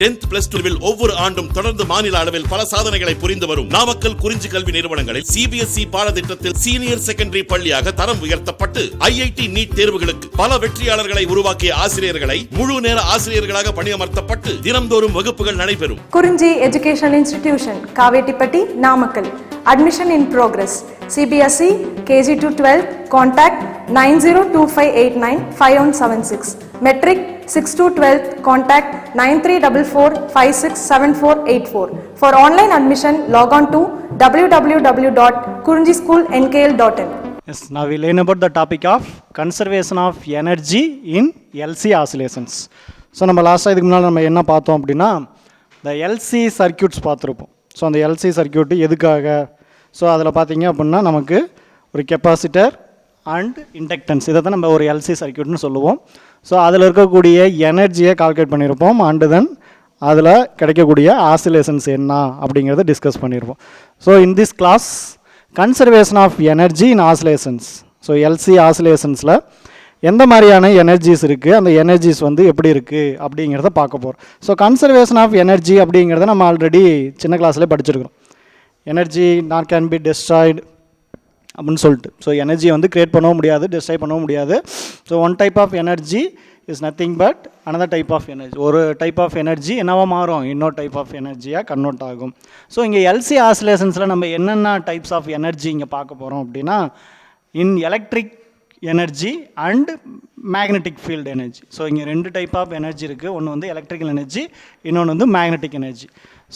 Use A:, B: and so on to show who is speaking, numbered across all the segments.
A: 10th plus 2 ஒவ்வொரு ஆண்டும் தொடர்ந்து மாநில அளவில் பல சாதனைகளை புரிந்து வரும் நாமக்கல் குறிஞ்சி கல்வி நிறுவனங்களில் CBSE பாடத்திட்டத்தில் சீனியர் செகண்டரி பள்ளியாக தரம் உயர்த்தப்பட்டு IIT நீட் தேர்வுகளுக்கு பல வெற்றியாளர்களை உருவாக்கிய ஆசிரியர்களை முழு நேர ஆசிரியர்களாக பணியமர்த்தப்பட்டு தினம்தோறும் வகுப்புகள் நடைபெறும்.
B: குறிஞ்சி educational institution, Kavettipatti, Namakkal. Admission in progress. CBSE KG to 12. Contact 9025895176. Metric 6 to 12. Contact 9344567484. For online admission, log on to www.kurinjischoolnkl.in.
C: Yes, now we learn about the topic of conservation of energy in LC oscillations. So நம்ம லாஸ்ட்டாக இதுக்கு முன்னால் நம்ம என்ன பார்த்தோம் அப்படின்னா இந்த LC circuits பார்த்துருப்போம். ஸோ அந்த LC சர்க்கியூட்டு எதுக்காக, ஸோ அதில் பார்த்தீங்க அப்படின்னா நமக்கு ஒரு கெப்பாசிட்டர் அண்ட் இண்டக்டன்ஸ், இதை தான் நம்ம ஒரு LC சர்க்கியூட்னு சொல்லுவோம். ஸோ அதில் இருக்கக்கூடிய எனர்ஜியை கால்குலேட் பண்ணியிருப்போம். அண்டு தென் அதில் கிடைக்கக்கூடிய ஆசிலேஷன்ஸ் என்ன அப்படிங்கிறத டிஸ்கஸ் பண்ணியிருப்போம். So in this class conservation of energy in oscillations. So LC ஆசிலேஷன்ஸில் எந்த மாதிரியான எனர்ஜிஸ் இருக்குது, அந்த எனர்ஜிஸ் வந்து எப்படி இருக்குது அப்படிங்கிறத பார்க்க போகிறோம். ஸோ கன்சர்வேஷன் ஆஃப் எனர்ஜி அப்படிங்கிறத நம்ம ஆல்ரெடி சின்ன கிளாஸ்லேயே படிச்சிருக்கிறோம். Energy not can be destroyed அப்படின்னு சொல்லிட்டு. ஸோ எனர்ஜியை வந்து கிரியேட் பண்ணவும் முடியாது, டெஸ்ட்ராய் பண்ணவும் முடியாது. So one type of energy is nothing but another type of energy. ஒரு டைப் ஆஃப் எனர்ஜி என்னவா மாறும், இன்னொரு டைப் ஆஃப் எனர்ஜியாக கன்வெர்ட் ஆகும். ஸோ இங்கே LC ஆசிலேஷன்ஸில் நம்ம என்னென்ன டைப்ஸ் ஆஃப் எனர்ஜி இங்கே பார்க்க போகிறோம் அப்படின்னா, in electric energy and magnetic field energy. So இங்கே ரெண்டு டைப் ஆஃப் எனர்ஜி இருக்குது. ஒன்று வந்து எலக்ட்ரிக்கல் எனர்ஜி, இன்னொன்று வந்து magnetic energy.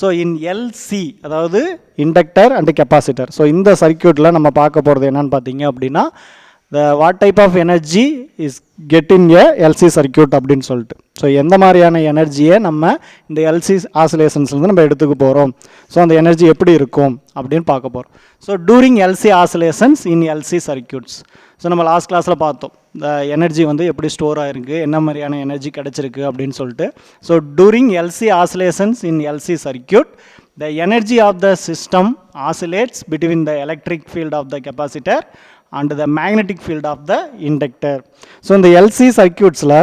C: So in LC அதாவது இண்டக்டர் அண்ட் கெப்பாசிட்டர். ஸோ இந்த சர்க்கியூட்டில் நம்ம பார்க்க போகிறது என்னன்னு பார்த்தீங்க அப்படின்னா, what type of energy is get in a LC circuit அப்படின்னு சொல்லிட்டு. ஸோ எந்த மாதிரியான எனர்ஜியை நம்ம இந்த LC ஆசிலேஷன்ஸ்லேருந்து நம்ம எடுத்துக்க போகிறோம், ஸோ அந்த எனர்ஜி எப்படி இருக்கும் அப்படின்னு பார்க்க போகிறோம். So during LC oscillations in LC circuits. So நம்ம லாஸ்ட் கிளாஸில் பார்த்தோம் இந்த எனர்ஜி வந்து எப்படி ஸ்டோர் ஆகிருக்கு, என்ன மாதிரியான எனர்ஜி கிடச்சிருக்கு அப்படின்னு சொல்லிட்டு. So during LC oscillations in LC circuit, the energy of the system oscillates between the electric field of the capacitor and the magnetic field of the inductor. So இந்த LC சர்க்கியூட்ஸில்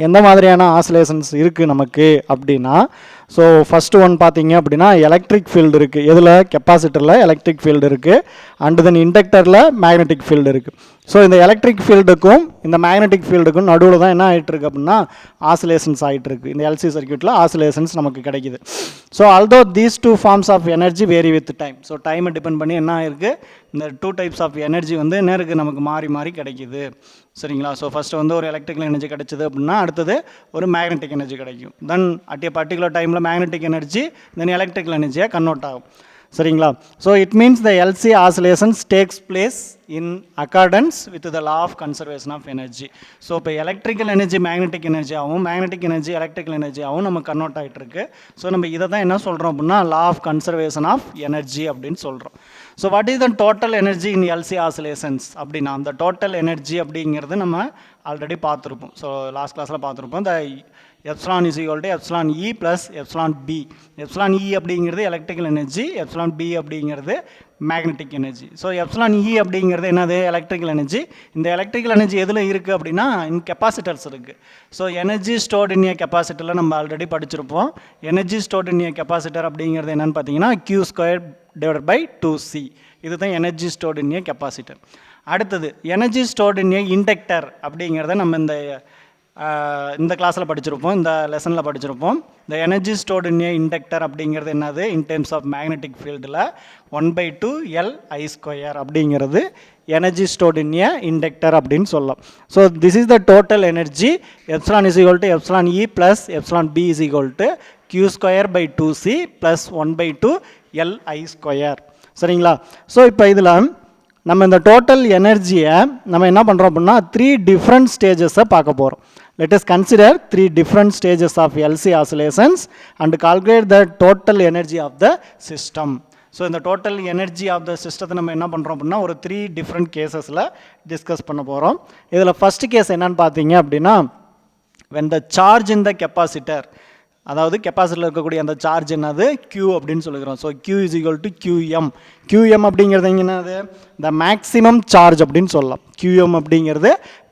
C: எந்த மாதிரியான oscillations இருக்குது நமக்கு அப்படின்னா, so first one பார்த்தீங்க அப்படின்னா electric field இருக்குது. எதில், கெப்பாசிட்டரில் எலக்ட்ரிக் ஃபீல்டு இருக்குது. அண்டு தென் இண்டக்டரில் மேக்னெட்டிக் ஃபீல்டு இருக்குது. ஸோ இந்த எலக்ட்ரிக் ஃபீல்டுக்கும் இந்த மேக்னெட்டிக் ஃபீல்டுக்கும் நடுவில் தான் என்ன ஆகிட்டுருக்கு அப்படின்னா ஆசிலேஷன்ஸ் ஆகிட்டுருக்கு. இந்த LC சர்க்கியூட்டில் ஆசிலேஷன்ஸ் நமக்கு கிடைக்குது. So although these two forms of energy vary with time. So டைமை டிபெண்ட் பண்ணி என்ன ஆகிருக்கு, இந்த டூ டைப்ஸ் ஆஃப் எனர்ஜி வந்து என்ன இருக்குது, நமக்கு மாறி மாறி கிடைக்குது. சரிங்களா? ஸோ ஃபஸ்ட்டு வந்து ஒரு எலக்ட்ரிக்கல் எனர்ஜி கிடைச்சிது அப்படின்னா அடுத்தது ஒரு மேக்னெட்டிக் எனர்ஜி கிடைக்கும். தென் அட் ஏ பர்டிகுலர் டைமில் மேக்னெட்டிக் எனர்ஜி தென் எலக்ட்ரிக்கல் எனர்ஜியாக கன்வெர்ட் ஆகும். சரிங்களா? So it means the LC oscillations takes place in accordance with the law of conservation of energy. So இப்போ எலக்ட்ரிக்கல் எனர்ஜி மேக்னெட்டிக் எனர்ஜியாகவும் magnetic energy electrical எனர்ஜியாகவும் நம்ம convert ஆகிட்டு இருக்கு. ஸோ நம்ம இதை தான் என்ன சொல்கிறோம் அப்படின்னா law of conservation of energy அப்படின்னு சொல்கிறோம். So what is the total energy in LC oscillations அப்படின்னா, அந்த டோட்டல் எனர்ஜி அப்படிங்கிறது நம்ம ஆல்ரெடி பார்த்துருப்போம். ஸோ லாஸ்ட் கிளாஸில் பார்த்துருப்போம். இந்த epsilon is equal to epsilon E plus epsilon B. Epsilon E அப்படிங்கிறது எலக்ட்ரிக்கல் எனர்ஜி, எப்சிலான் B அப்படிங்கிறது magnetic energy. So epsilon E அப்படிங்கிறது என்னது, எலக்ட்ரிக்கல் எனர்ஜி. இந்த எலக்ட்ரிக்கல் எனர்ஜி எதில் இருக்குது அப்படின்னா இன் கெப்பாசிட்டர்ஸ் இருக்குது. ஸோ எனர்ஜி ஸ்டோர்ட் இன் ஏ கெப்பாசிட்டரில் நம்ம ஆல்ரெடி படிச்சிருப்போம். Energy stored in a capacitor அப்படிங்கிறது என்னென்னு பார்த்தீங்கன்னா Q² டிவைடட் பை 2C. இதுதான் energy stored in a capacitor. அடுத்தது energy stored in a inductor அப்படிங்கிறத நம்ம இந்த கிளாஸில் படிச்சிருப்போம், இந்த லெசனில் படிச்சிருப்போம். இந்த energy stored in a inductor அப்படிங்கிறது என்னது, இன் டேர்ம்ஸ் ஆஃப் மேக்னெட்டிக் ஃபீல்டில் 1/2 LI² அப்படிங்கிறது energy stored in a inductor அப்படின்னு சொல்லலாம். So this is the total energy. Epsilon is equal to epsilon E plus epsilon B is equal to Q² by 2C plus 1/2 LI². சரிங்களா? So இப்போ இதில் நம்ம இந்த total எனர்ஜியை நம்ம என்ன பண்ணுறோம் அப்படின்னா 3 டிஃப்ரெண்ட் ஸ்டேஜஸை பார்க்க போகிறோம். Let us consider 3 different stages of LC oscillations and calculate the total energy of the system. So இந்த total energy of the system நம்ம என்ன பண்ணுறோம் அப்படின்னா ஒரு 3 different cases-ல டிஸ்கஸ் பண்ண போகிறோம். இதில் ஃபர்ஸ்ட் கேஸ் என்னன்னு பார்த்தீங்க அப்படின்னா, when the charge in the capacitor, அதாவது கெப்பாசிட்டரில் இருக்கக்கூடிய அந்த சார்ஜ் என்னது Q அப்படின்னு சொல்லுகிறோம். So Q is equal to QM. QM அப்படிங்கிறது என்னது, த மேக்ஸிமம் சார்ஜ் அப்படின்னு சொல்லலாம். QM அப்படிங்கிறது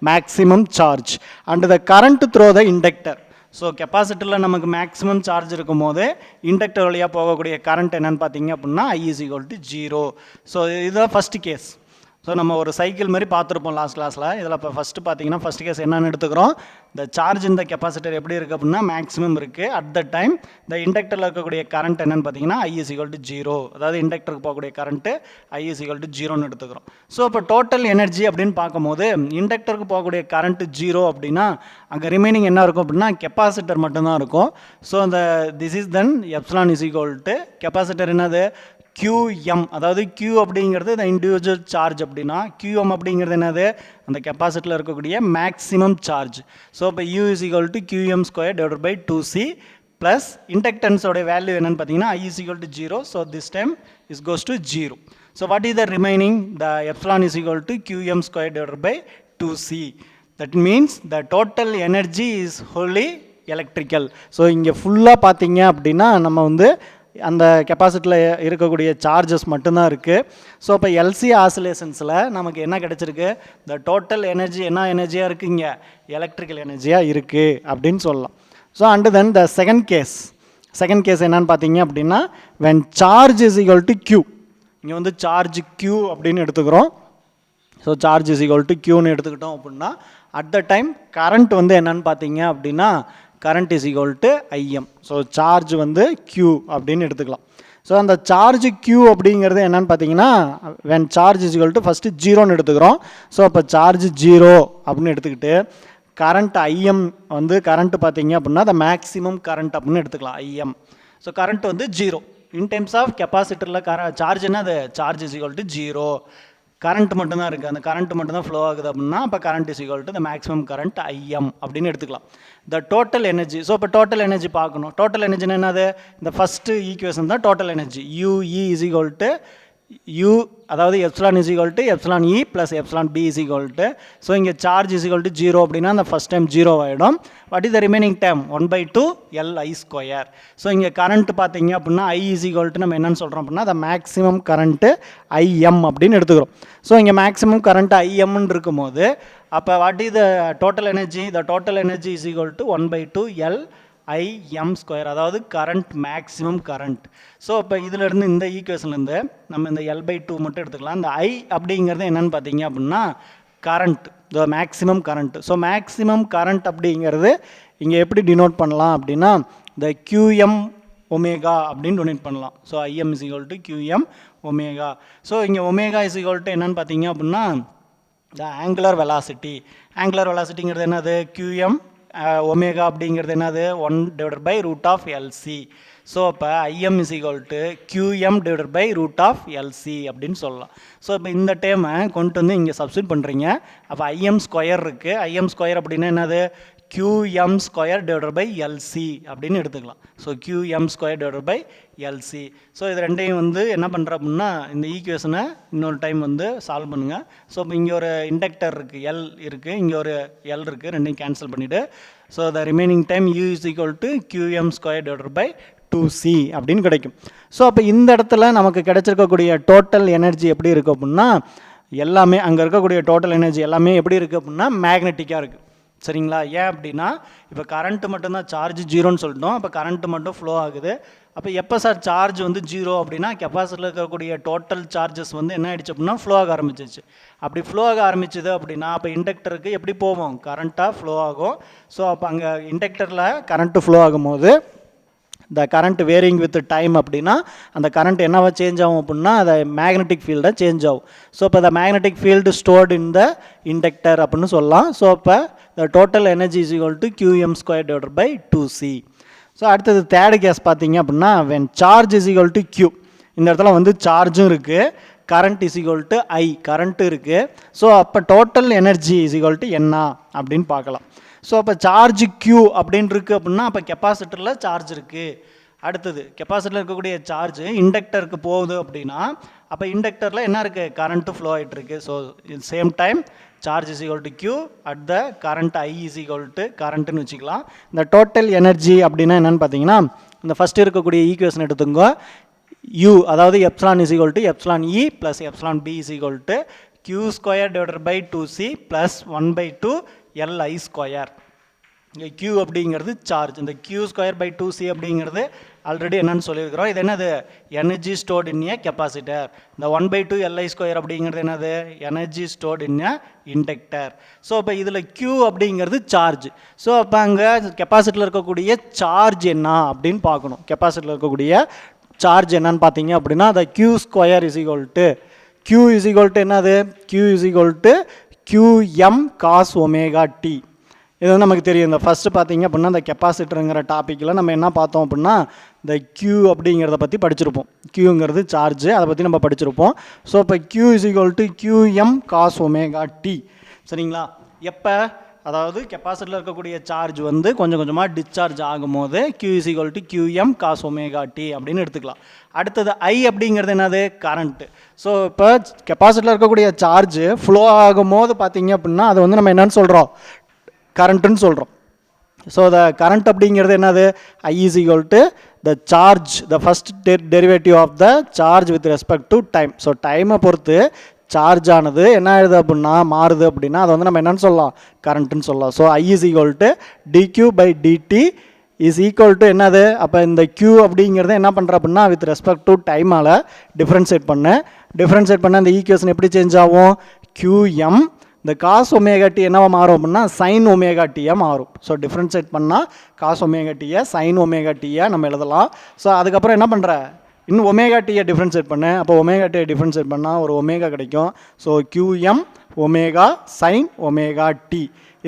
C: maximum charge and the current through the inductor. So கெப்பாசிட்டரில் நமக்கு மேக்ஸிமம் சார்ஜ் இருக்கும் போது இண்டக்டர் வழியாக போகக்கூடிய கரண்ட் என்னென்னு பார்த்தீங்க அப்படின்னா I is equal to 0. So இதுதான் ஃபஸ்ட்டு கேஸ். ஸோ நம்ம ஒரு சைக்கிள் மாதிரி பார்த்துருப்போம் லாஸ்ட் கிளாஸில். இதில் இப்போ ஃபஸ்ட்டு பார்த்தீங்கன்னா ஃபஸ்ட் கேஸ் என்னென்னு எடுத்துக்கிறோம். இந்த சார்ஜ் இந்த கெப்பாசிட்டர் எப்படி இருக்குது அப்படின்னா மேக்ஸிமம் இருக்குது. அட் த டைம் இந்த இண்டக்டரில் இருக்கக்கூடிய கரண்ட் என்னென்னு பார்த்தீங்கன்னா I is equal to 0. அதாவது இண்டக்டருக்கு போகக்கூடிய current I is equal to 0ன்னு எடுத்துக்கிறோம். ஸோ இப்போ டோட்டல் எனர்ஜி அப்படின்னு பார்க்கும்போது இண்டக்டருக்கு போகக்கூடிய கரண்ட்டு 0 அப்படின்னா அங்கே ரிமைனிங் என்ன இருக்கும் அப்படின்னா கெப்பாசிட்டர் மட்டும்தான் இருக்கும். ஸோ அந்த this is then epsilon is equal to capacitor என்னது QM, அதாவது Q அப்படிங்கிறது இந்த இண்டிவிஜுவல் சார்ஜ் அப்படின்னா QM அப்படிங்கிறது என்னது அந்த கெப்பாசிட்டியில் இருக்கக்கூடிய மேக்ஸிமம் சார்ஜ். ஸோ இப்போ U is equal to QM square divided by 2C plus இண்டக்டன்ஸோடைய வேல்யூ என்னென்னு பார்த்தீங்கன்னா I is equal to 0. So this time is goes to 0. So what is the remaining? The epsilon is equal to QM square divided by 2C. That means the total energy is wholly electrical. So இங்கே ஃபுல்லாக பார்த்தீங்க அப்படின்னா நம்ம வந்து அந்த கெப்பாசிட்டியில் இருக்கக்கூடிய charges மட்டும்தான் இருக்குது. ஸோ இப்போ எல்சி ஆசிலேஷன்ஸில் நமக்கு என்ன கிடச்சிருக்கு? த டோட்டல் எனர்ஜி என்ன எனர்ஜியாக இருக்குது? இங்கே எலக்ட்ரிக்கல் எனர்ஜியாக இருக்குது அப்படின்னு சொல்லலாம். So and then the second case என்னன்னு பார்த்தீங்க அப்படின்னா when charge is equal to Q. இங்கே வந்து சார்ஜ் Q அப்படின்னு எடுத்துக்கிறோம். So charge is equal to Qன்னு எடுத்துக்கிட்டோம் அப்படின்னா அட் த டைம் கரண்ட் வந்து என்னன்னு பார்த்தீங்க அப்படின்னா current is equal to IM. So charge வந்து Q அப்படின்னு எடுத்துக்கலாம். ஸோ அந்த சார்ஜ் Q அப்படிங்கிறது என்னன்னு பார்த்தீங்கன்னா when charge is equal to first 0ன்னு எடுத்துக்கிறோம். ஸோ அப்போ சார்ஜ் 0 அப்படின்னு எடுத்துக்கிட்டு கரண்ட் IM வந்து கரண்ட் பார்த்தீங்க அப்படின்னா அந்த மேக்ஸிமம் கரண்ட் அப்படின்னு எடுத்துக்கலாம் IM. ஸோ கரண்ட் வந்து 0 இன் டைம்ஸ் ஆஃப் கெப்பாசிட்டரில் சார்ஜ் என்ன அது charge is equal to 0. Current மட்டும்தான் இருக்குது, அந்த கரண்ட் மட்டும்தான் ஃப்ளோ ஆகுது அப்படின்னா அப்போ current is equal to the maximum current IM அப்படின்னு எடுத்துக்கலாம். த டோட்டல் எனர்ஜி. ஸோ இப்போ டோட்டல் எனர்ஜி பார்க்கணும். டோட்டல் எனர்ஜின்னு என்னது? இந்த ஃபஸ்ட்டு ஈக்குவேஷன் தான் total energy. UE is equal to U, அதாவது epsilon is equal to epsilon E plus epsilon B is equal to. So இங்கே charge is equal to 0 அப்படின்னா அந்த first time 0 ஆகிடும். What is the remaining time? 1/2 LI square. So இங்கே current பார்த்தீங்க அப்படின்னா I is equal to நம்ம என்னென்னு சொல்கிறோம் அப்படின்னா அந்த மேக்ஸிமம் கரண்ட்டு IM அப்படின்னு எடுத்துக்கிறோம். ஸோ இங்கே மேக்ஸிமம் கரண்ட் IMன்னு இருக்கும்போது அப்போ what is the total energy? The total energy is equal to 1/2 LIM square, அதாவது கரண்ட் மேக்ஸிமம் கரண்ட். ஸோ இப்போ இதிலேருந்து இந்த ஈக்குவேஷன்லேருந்து நம்ம இந்த L/2 மட்டும் எடுத்துக்கலாம். இந்த I அப்படிங்கிறது என்னென்னு பார்த்தீங்க அப்படின்னா current, the maximum current. So maximum current அப்படிங்கிறது இங்கே எப்படி டினோட் பண்ணலாம் அப்படின்னா இந்த QM ஒமேகா அப்படின்னு டொனேட் பண்ணலாம். So IM is equal to QM omega. So இங்கே ஒமேகா இஸ் ஈக்குவல் டு என்னென்னு பார்த்தீங்க அப்படின்னா த ஆங்குலர் வெலாசிட்டி. ஆங்குலர் வெலாசிட்டிங்கிறது என்னது? QM ஒமேகா அப்படிங்கிறது என்னது? 1/√LC. ஸோ அப்போ IM is equal to QM/√LC அப்படின்னு சொல்லலாம். ஸோ இப்போ இந்த டேமை கொண்டு வந்து இங்கே சப்ஸ்டிட் பண்ணுறீங்க. அப்போ IM ஸ்கொயர் இருக்குது. IM ஸ்கொயர் அப்படின்னா என்னது? QM square divided by LC அப்படின்னு எடுத்துக்கலாம். So QM square divided by LC. So இது ரெண்டையும் வந்து என்ன பண்ணுற அப்படின்னா இந்த ஈக்குவேஷனை இன்னொரு டைம் வந்து சால்வ் பண்ணுங்கள். ஸோ இப்போ இங்கே ஒரு இண்டக்டர் இருக்குது, L இருக்குது, இங்கே ஒரு L இருக்குது, ரெண்டையும் கேன்சல் பண்ணிவிட்டு so the remaining time U is equal to QM square divided by 2C அப்படின்னு கிடைக்கும். ஸோ அப்போ இந்த இடத்துல நமக்கு கிடைச்சிருக்கக்கூடிய டோட்டல் எனர்ஜி எப்படி இருக்குது அப்படின்னா எல்லாமே அங்கே இருக்கக்கூடிய டோட்டல் எனர்ஜி எல்லாமே எப்படி இருக்குது அப்படின்னா மேக்னெட்டிக்காக இருக்குது. சரிங்களா? ஏன் அப்படின்னா இப்போ கரண்ட்டு மட்டும்தான் சார்ஜ் 0ன்னு சொல்லிட்டோம். அப்போ கரண்ட்டு மட்டும் ஃப்ளோ ஆகுது. அப்போ எப்போ சார் சார்ஜ் வந்து 0 அப்படின்னா கெப்பாசிட்டியில் இருக்கக்கூடிய டோட்டல் சார்ஜஸ் வந்து என்ன ஆகிடுச்சு அப்படின்னா ஃப்ளோ ஆக ஆரம்பிச்சிச்சு. அப்படி ஃப்ளோ ஆக ஆரம்பிச்சது அப்படின்னா அப்போ இண்டக்டருக்கு எப்படி போகும்? கரண்ட்டாக ஃப்ளோ ஆகும். ஸோ அப்போ அங்கே இண்டக்டரில் கரண்ட்டு ஃப்ளோ ஆகும்போது the current varying with time அப்படின்னா அந்த கரண்ட் என்னவா சேஞ்ச் ஆகும் அப்படின்னா அதை மேக்னெட்டிக் ஃபீல்டாக சேஞ்ச் ஆகும். ஸோ இப்போ the magnetic field stored in the inductor அப்படின்னு சொல்லலாம். ஸோ அப்போ the total energy is equal to QM square divided by 2C. So அடுத்தது தேர்ட் கேஸ் பார்த்தீங்க அப்படின்னா when charge is equal to Q. இந்த இடத்துல வந்து சார்ஜும் இருக்குது, current is equal to I, current இருக்குது. ஸோ அப்போ total energy is equal to என்ன அப்படின்னு பார்க்கலாம். ஸோ அப்போ சார்ஜ் Q அப்படின்னு இருக்குது அப்படின்னா அப்போ கெப்பாசிட்டரில் சார்ஜ் இருக்குது. அடுத்தது கெப்பாசிட்டரில் இருக்கக்கூடிய சார்ஜ் இண்டக்டருக்கு போகுது அப்படின்னா அப்போ இண்டக்டரில் என்ன இருக்குது? கரண்ட்டு ஃப்ளோ ஆகிட்டுருக்கு. So same time charge is equal to Q at the current I is equal to கரண்ட்டுன்னு வச்சுக்கலாம். இந்த டோட்டல் எனர்ஜி அப்படின்னா என்னென்னு பார்த்தீங்கன்னா இந்த ஃபஸ்ட்டு இருக்கக்கூடிய ஈக்குவேஷன் எடுத்துங்க. U அதாவது epsilon is equal to epsilon E plus epsilon B is equal to Q square divided by 2C plus 1/2 LI square. இங்கே Q அப்படிங்கிறது சார்ஜ். இந்த Q²/2C அப்படிங்கிறது ஆல்ரெடி என்னன்னு சொல்லியிருக்கிறோம். இது என்னது? Energy stored in a capacitor. இந்த 1/2 Li² அப்படிங்கிறது என்னது? Energy stored in a inductor. So இப்போ இதில் Q அப்படிங்கிறது சார்ஜ். ஸோ அப்போ அங்கே கெப்பாசிட்டியில் இருக்கக்கூடிய சார்ஜ் என்ன அப்படின்னு பார்க்கணும். கெப்பாசிட்டியில் இருக்கக்கூடிய சார்ஜ் என்னன்னு பார்த்தீங்க அப்படின்னா அந்த Q² என்னது? Q Qm cos ωt. இது வந்து நமக்கு தெரியும். இந்த ஃபஸ்ட்டு பார்த்தீங்க அப்படின்னா இந்த கெப்பாசிட்டருங்கிற டாப்பிக்கில் நம்ம என்ன பார்த்தோம் அப்படின்னா இந்த Q அப்படிங்கிறத பற்றி படிச்சிருப்போம். Qங்கிறது சார்ஜ், அதை பற்றி நம்ம படிச்சிருப்போம். ஸோ இப்போ Q Qm cos ωt. சரிங்களா? எப்போ? அதாவது கெப்பாசிட்டியில் இருக்கக்கூடிய சார்ஜ் வந்து கொஞ்சம் கொஞ்சமாக டிஸ்சார்ஜ் ஆகும்போது Q Qm cos ωt அப்படின்னு எடுத்துக்கலாம். அடுத்தது I அப்படிங்கிறது என்னது? கரண்ட்டு. ஸோ இப்போ கெப்பாசிட்டியில் இருக்கக்கூடிய சார்ஜ் ஃப்ளோ ஆகும்போது பார்த்தீங்க அப்படின்னா அது வந்து நம்ம என்னன்னு சொல்கிறோம்? கரண்ட்டுன்னு சொல்கிறோம். ஸோ த கரண்ட் அப்படிங்கிறது என்னது? I the charge, the first derivative of the charge with respect to time. So டைமை பொறுத்து சார்ஜ் ஆனது என்ன ஆகுது அப்படின்னா மாறுது அப்படின்னா அதை வந்து நம்ம என்னன்னு சொல்லலாம்? கரண்ட்டுன்னு சொல்லலாம். So I dQ/dt is equal to என்னது? அப்போ இந்த Q அப்படிங்கிறத என்ன பண்ணுற அப்படின்னா வித் ரெஸ்பெக்ட் டு டைமால் டிஃப்ரென்ஷியேட் பண்ண அந்த ஈக்குவேஷன் எப்படி சேஞ்ச் ஆகும்? Qm இந்த cos ωt என்னவா மாறும் அப்படின்னா sin ωt மாறும். ஸோ டிஃப்ரென்ஷியேட் பண்ணால் cos ωt sin ωt நம்ம எழுதலாம். ஸோ அதுக்கப்புறம் என்ன பண்ணுற? இன்னும் ωt டிஃப்ரென்ஷியேட் பண்ண, அப்போ ωt டிஃப்ரென்ஷியேட் பண்ணால் ஒரு ஒமேகா கிடைக்கும். So Qm omega sin ωt.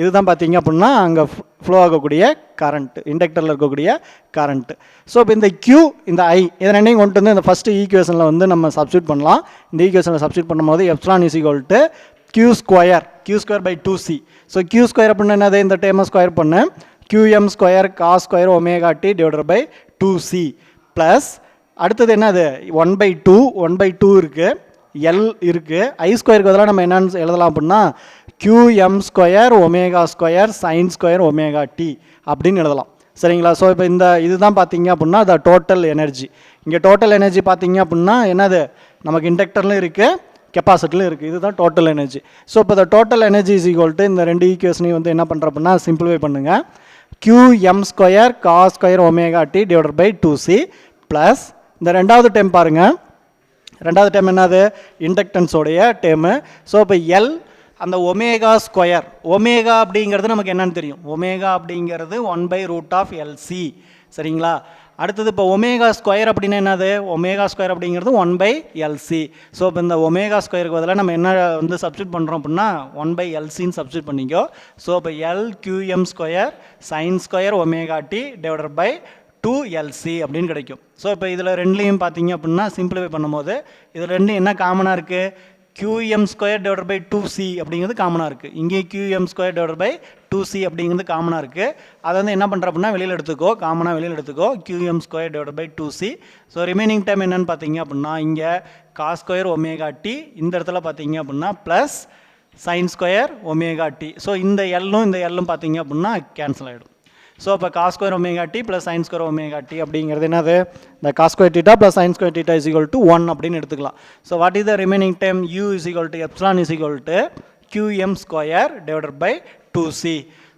C: இதுதான் பார்த்தீங்க அப்படின்னா அங்கே ஃப்ளோ ஆகக்கூடிய கரண்ட், இண்டக்டரில் இருக்கக்கூடிய கரண்ட். ஸோ இப்போ இந்த Q இந்த I இதை ரெண்டையும் கொண்டு வந்து இந்த ஃபஸ்ட்டு ஈக்குவேஷனில் வந்து நம்ம சப்ஸ்டியூட் பண்ணலாம். இந்த ஈக்குவேஷனில் சப்ஸ்டியூட் பண்ணும்போது எப்சிலான் Q²/2C. ஸோ Q² அப்படின்னா என்னது? இந்த டேர்மை ஸ்கொயர் பண்ணு Qm² cos² ωt/2C ப்ளஸ் அடுத்தது என்னது? 1/2 இருக்குது, L இருக்குது. I² பதிலாக நம்ம என்னன்னு எழுதலாம் அப்படின்னா Qm² ω² sin² ωt அப்படின்னு எழுதலாம். சரிங்களா? ஸோ இப்போ இந்த இதுதான் பார்த்தீங்க அப்படின்னா த டோட்டல் எனர்ஜி. இங்கே டோட்டல் எனர்ஜி பார்த்தீங்க அப்படின்னா என்னது? நமக்கு இண்டக்டர்லையும் இருக்குது, கெப்பாசிட்டிலும் இருக்குது. இதுதான் டோட்டல் எனர்ஜி. ஸோ இப்போ த total energy is equal to இந்த ரெண்டு ஈக்குவேஷனையும் வந்து என்ன பண்ணுற அப்படின்னா சிம்பிளிஃபை பண்ணுங்கள். Qm² cos² ωt/2C ப்ளஸ் இந்த ரெண்டாவது டேம் பாருங்கள். ரெண்டாவது டேம் என்னது? இண்டக்டன்ஸோடைய டேமு. ஸோ இப்போ L அந்த ω², ஒமேகா அப்படிங்கிறது நமக்கு என்னன்னு தெரியும். ஒமேகா அப்படிங்கிறது 1/√LC. சரிங்களா? அடுத்தது இப்போ ω² அப்படின்னா என்னது? ω² அப்படிங்கிறது 1/LC. ஸோ இப்போ இந்த ω² பதிலாக நம்ம என்ன வந்து சப்ஸ்டியூட் பண்ணுறோம் அப்படின்னா 1/LCன்னு சப்ஸ்டியூட் பண்ணிக்கோ. ஸோ இப்போ Qm² sin² ωt/2LC அப்படின்னு கிடைக்கும். ஸோ இப்போ இதில் ரெண்டுலேயும் பார்த்தீங்க அப்படின்னா சிம்பிளிஃபை பண்ணும்போது இதில் ரெண்டும் என்ன காமனாக இருக்குது? Qm²/2C அப்படிங்கிறது காமனாக இருக்குது. இங்கே Qm²/2C அப்படிங்கிறது காமனாக இருக்குது. அதை வந்து என்ன பண்ணுற அப்படின்னா வெளியில் எடுத்துக்கோ, காமனாக வெளியில் எடுத்துக்கோ Qm²/2C. ஸோ ரிமைனிங் டைம் என்னென்னு பார்த்தீங்க அப்படின்னா இங்கே cos² ωt, இந்த இடத்துல பார்த்தீங்க அப்படின்னா ப்ளஸ் sin² ωt. ஸோ இந்த எல்லும் இந்த எல்லும் பார்த்தீங்க அப்படின்னா கேன்சல் ஆகிடும். ஸோ இப்போ cos² ωt plus sin² ωt அப்படிங்கிறது என்னது? இந்த cos² θ plus sin² θ is equal to 1 அப்படின்னு எடுத்துக்கலாம். So what is the remaining time? U is equal to epsilon is equal to Qm²/2C.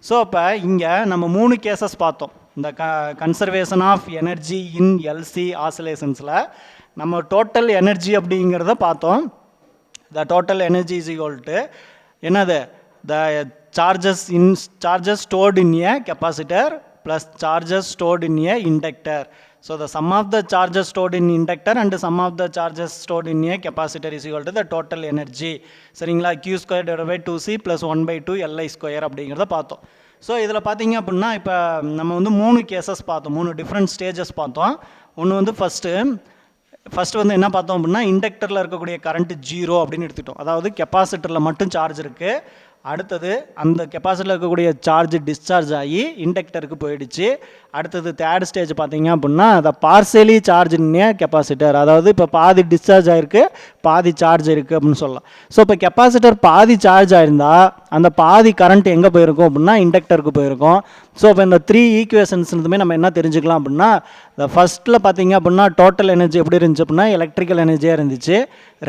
C: So இப்போ இங்கே நம்ம 3 கேசஸ் பார்த்தோம். இந்த conservation of energy in LC ஆசிலேஷன்ஸில் நம்ம டோட்டல் எனர்ஜி அப்படிங்கிறத பார்த்தோம். The total energy is equal to என்னது? The charges stored in a capacitor plus charges stored in a inductor. So the sum of the charges stored in inductor and the sum of the charges stored in a capacitor is equal to the total energy. சரிங்களா? Q²/2C plus 1/2 Li² அப்படிங்கிறத பார்த்தோம். So இதில் பார்த்தீங்க அப்படின்னா இப்போ நம்ம வந்து 3 cases பார்த்தோம், 3 டிஃப்ரெண்ட் ஸ்டேஜஸ் பார்த்தோம். ஒன்று வந்து ஃபஸ்ட்டு வந்து என்ன பார்த்தோம் அப்படின்னா இண்டக்டரில் இருக்கக்கூடிய கரண்ட் 0 அப்படின்னு எடுத்துட்டோம். அதாவது கெப்பாசிட்டரில் மட்டும் சார்ஜ் இருக்குது. அடுத்தது அந்த கெப்பாசிட்டியில் இருக்கக்கூடிய சார்ஜ் டிஸ்சார்ஜ் ஆகி இண்டக்டருக்கு போயிடுச்சு. அடுத்தது தேர்ட் ஸ்டேஜ் பார்த்தீங்க அப்படின்னா அதை பார்சலி சார்ஜ்னே கெப்பாசிட்டர், அதாவது இப்போ பாதி டிஸ்சார்ஜ் ஆகிருக்கு, பாதி சார்ஜ் இருக்குது அப்படின்னு சொல்லலாம். ஸோ இப்போ கெப்பாசிட்டர் பாதி சார்ஜ் ஆயிருந்தால் அந்த பாதி கரண்ட் எங்கே போயிருக்கும் அப்படின்னா இண்டக்டருக்கு போயிருக்கும். ஸோ இப்போ இந்த 3 ஈக்குவேஷன்ஸ்னுமே நம்ம என்ன தெரிஞ்சுக்கலாம் அப்படின்னா, இந்த ஃபஸ்ட்டில் பார்த்தீங்க அப்படின்னா டோட்டல் எனர்ஜி எப்படி இருந்துச்சு அப்படின்னா எலக்ட்ரிக்கல் எனர்ஜியாக இருந்துச்சு.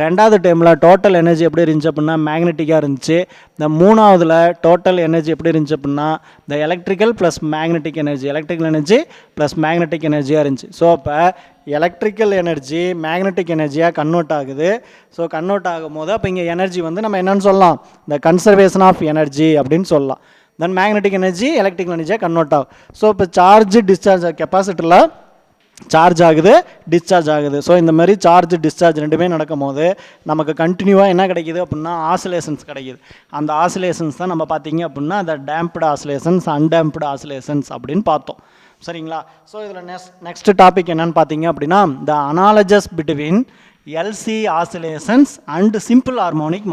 C: ரெண்டாவது டைமில் டோட்டல் எனர்ஜி எப்படி இருந்துச்சு அப்படின்னா மேக்னெட்டிக்காக இருந்துச்சு. இந்த மூணாவதில் டோட்டல் எனர்ஜி எப்படி இருந்துச்சு அப்படின்னா இந்த electrical plus magnetic energy, electrical energy plus magnetic எனர்ஜியாக இருந்துச்சு. ஸோ அப்போ எலக்ட்ரிக்கல் எனர்ஜி மேக்னெட்டிக் எனர்ஜியாக கன்வெர்ட் ஆகுது. ஸோ கன்வெர்ட் ஆகும் போது அப்போ இங்கே எனர்ஜி வந்து நம்ம என்னென்னு சொல்லலாம், இந்த கன்சர்வேஷன் ஆஃப் எனர்ஜி அப்படின்னு சொல்லலாம். தென் மேக்னெட்டிக் எனர்ஜி எலக்ட்ரிக்கல் எனர்ஜியாக கன்வெர்ட் ஆகும். ஸோ இப்போ சார்ஜ் டிஸ்சார்ஜ் கெப்பாசிட்டரில் சார்ஜ் ஆகுது, டிஸ்சார்ஜ் ஆகுது. ஸோ இந்த மாதிரி சார்ஜ் டிஸ்சார்ஜ் ரெண்டுமே நடக்கும் போது நமக்கு கண்டினியூவாக என்ன கிடைக்கிது அப்படின்னா ஆசிலேஷன்ஸ் கிடைக்கிது. அந்த ஆசிலேஷன்ஸ் தான் நம்ம பார்த்தீங்க அப்படின்னா அந்த டேம்ப்டு ஆசிலேஷன்ஸ், அன்டேம்ப்டு ஆசிலேஷன்ஸ் அப்படின்னு பார்த்தோம். சரிங்களா? ஸோ இதில் நெக்ஸ்ட் டாபிக் என்னன்னு பார்த்தீங்க அப்படின்னா the analogous between LC oscillations and simple harmonic